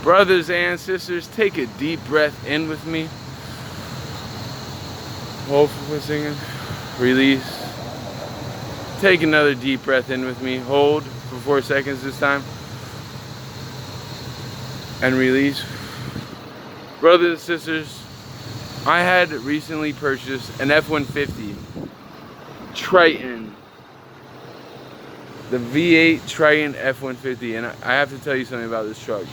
Brothers and sisters, take a deep breath in with me. Hold for singing. Release. Take another deep breath in with me. Hold for 4 seconds this time. And release. Brothers and sisters, I had recently purchased an F-150 Triton. The V8 Triton F-150, and I have to tell you something about this truck.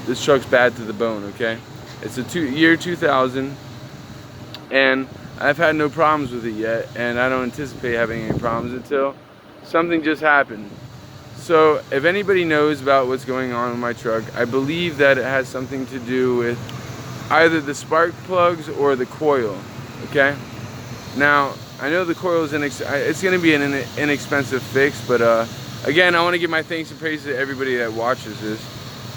This truck's bad to the bone, okay? It's a year 2000, and I've had no problems with it yet, and I don't anticipate having any problems until something just happened. So if anybody knows about what's going on with my truck, I believe that it has something to do with either the spark plugs or the coil, okay? Now, I know the coil is it's going to be an inexpensive fix, but again, I want to give my thanks and praise to everybody that watches this.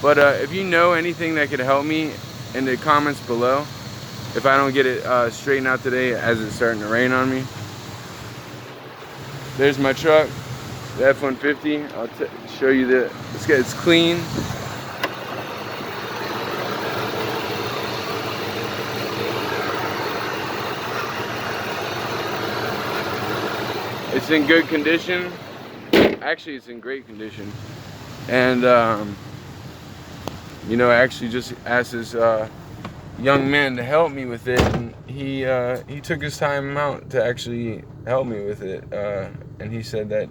But if you know anything that could help me, in the comments below, if I don't get it straightened out today as it's starting to rain on me. There's my truck, the F-150. I'll show you it's clean. It's in good condition. Actually, it's in great condition. And you know, I actually just asked this young man to help me with it, and he took his time out to actually help me with it. And he said that,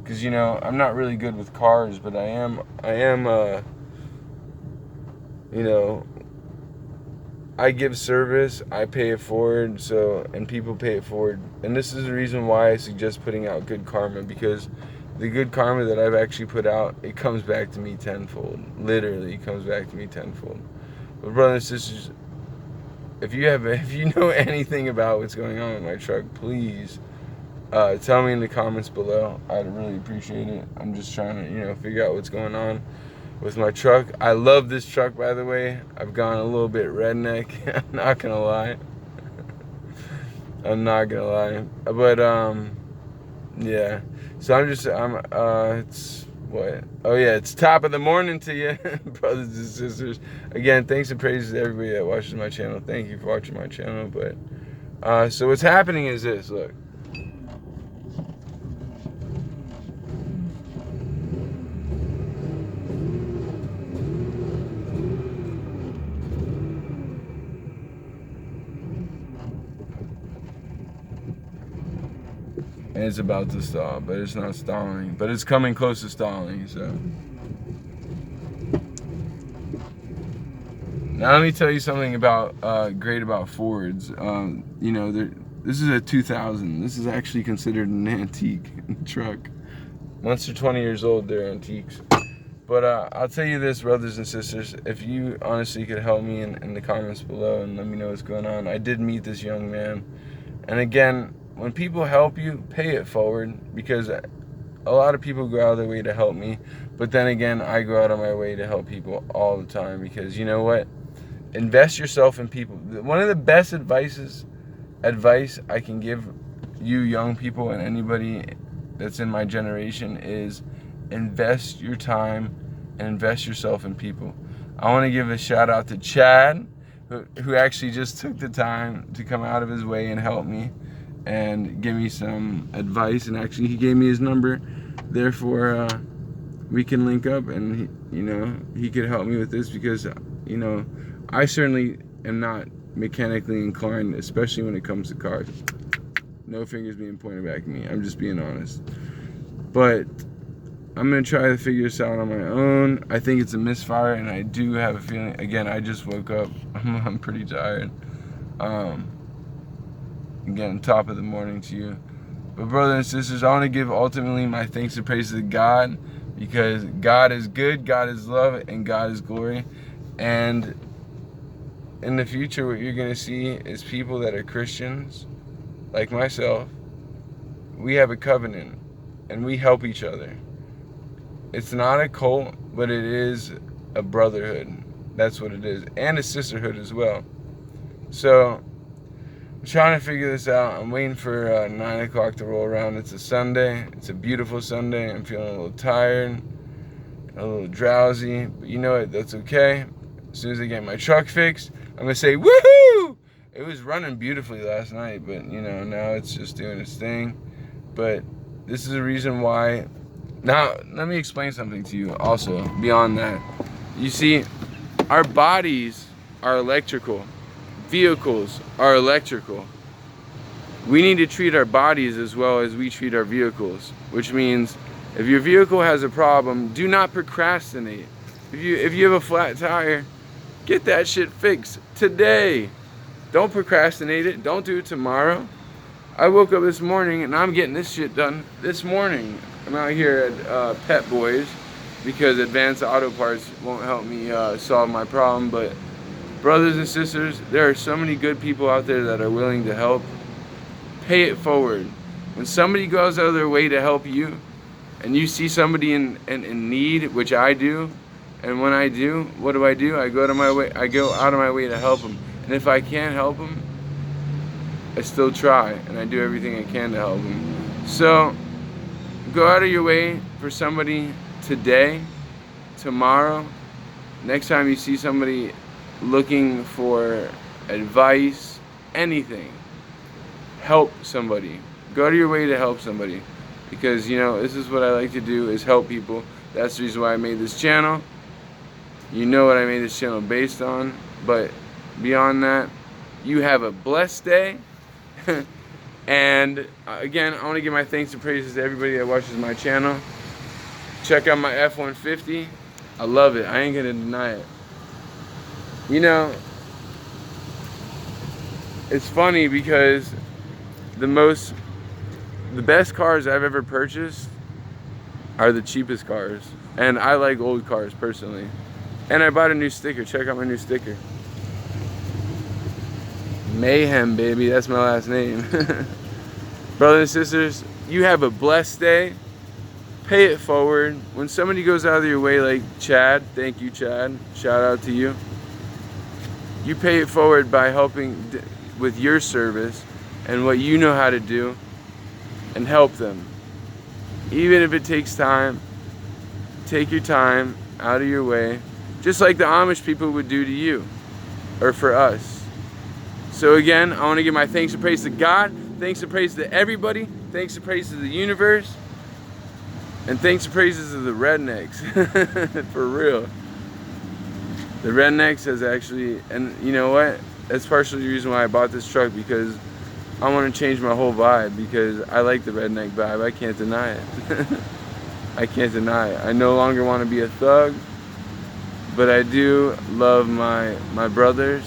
because you know, I'm not really good with cars, but I am you know, I give service, I pay it forward, and people pay it forward. And this is the reason why I suggest putting out good karma, because the good karma that I've actually put out, it comes back to me tenfold. Literally, it comes back to me tenfold. But brothers and sisters, if you know anything about what's going on with my truck, please tell me in the comments below. I'd really appreciate it. I'm just trying to, you know, figure out what's going on with my truck. I love this truck, by the way. I've gone a little bit redneck. I'm not gonna lie. I'm not gonna lie. But yeah. So it's what? Oh yeah, it's top of the morning to you, brothers and sisters. Again, thanks and praises to everybody that watches my channel. Thank you for watching my channel. But so what's happening is this. Look. And it's about to stall, but it's not stalling. But it's coming close to stalling, so. Now let me tell you something about great about Fords. You know, this is a 2000. This is actually considered an antique truck. Once they're 20 years old, they're antiques. But I'll tell you this, brothers and sisters, if you honestly could help me in the comments below and let me know what's going on. I did meet this young man, and again, when people help you, pay it forward, because a lot of people go out of their way to help me, but then again, I go out of my way to help people all the time, because you know what? Invest yourself in people. One of the best advice I can give you young people and anybody that's in my generation is invest your time and invest yourself in people. I want to give a shout out to Chad, who actually just took the time to come out of his way and help me and give me some advice, and actually he gave me his number. Therefore we can link up, and he could help me with this, because you know, I certainly am not mechanically inclined, especially when it comes to cars. No fingers being pointed back at me, I'm just being honest. But I'm gonna try to figure this out on my own. I think it's a misfire, and I do have a feeling, again, I just woke up, I'm pretty tired. Again, top of the morning to you. But brothers and sisters, I want to give ultimately my thanks and praise to God, because God is good, God is love, and God is glory. And in the future, what you're going to see is people that are Christians, like myself. We have a covenant, and we help each other. It's not a cult, but it is a brotherhood. That's what it is. And a sisterhood as well. So I'm trying to figure this out. I'm waiting for 9 o'clock to roll around. It's a Sunday. It's a beautiful Sunday. I'm feeling a little tired, a little drowsy. But you know what? That's okay. As soon as I get my truck fixed, I'm gonna say, woohoo! It was running beautifully last night, but you know, now it's just doing its thing. But this is the reason why. Now, let me explain something to you also, beyond that. You see, our bodies are electrical. Vehicles are electrical. We need to treat our bodies as well as we treat our vehicles, which means if your vehicle has a problem, do not procrastinate. If you have a flat tire, get that shit fixed today. Don't procrastinate it. Don't do it tomorrow. I woke up this morning and I'm getting this shit done this morning. I'm out here at Pet Boys because Advanced Auto Parts won't help me solve my problem. But brothers and sisters, there are so many good people out there that are willing to help. Pay it forward. When somebody goes out of their way to help you, and you see somebody in need, which I do, and when I do, what do? I go out of my way to help them. And if I can't help them, I still try, and I do everything I can to help them. So go out of your way for somebody today, tomorrow, next time you see somebody looking for advice, anything. Help somebody. Go out of your way to help somebody. Because, you know, this is what I like to do, is help people. That's the reason why I made this channel. You know what I made this channel based on. But beyond that, you have a blessed day. And again, I want to give my thanks and praises to everybody that watches my channel. Check out my F150. I love it. I ain't gonna deny it. You know, it's funny because the best cars I've ever purchased are the cheapest cars. And I like old cars personally. And I bought a new sticker. Check out my new sticker. Mayhem, baby. That's my last name. Brothers and sisters, you have a blessed day. Pay it forward. When somebody goes out of your way, like Chad, thank you, Chad. Shout out to you. You pay it forward by helping with your service and what you know how to do, and help them. Even if it takes time, take your time out of your way, just like the Amish people would do to you, or for us. So again, I want to give my thanks and praise to God, thanks and praise to everybody, thanks and praise to the universe, and thanks and praises to the rednecks. For real. The rednecks has actually, and you know what? That's partially the reason why I bought this truck, because I want to change my whole vibe, because I like the redneck vibe. I can't deny it. I can't deny it. I no longer want to be a thug, but I do love my brothers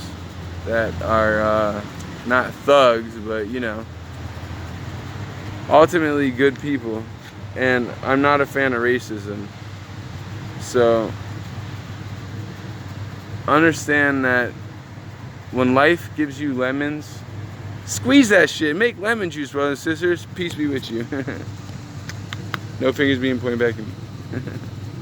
that are not thugs, but you know, ultimately good people. And I'm not a fan of racism. So understand that when life gives you lemons, squeeze that shit. Make lemon juice, brothers and sisters. Peace be with you. No fingers being pointed back at me.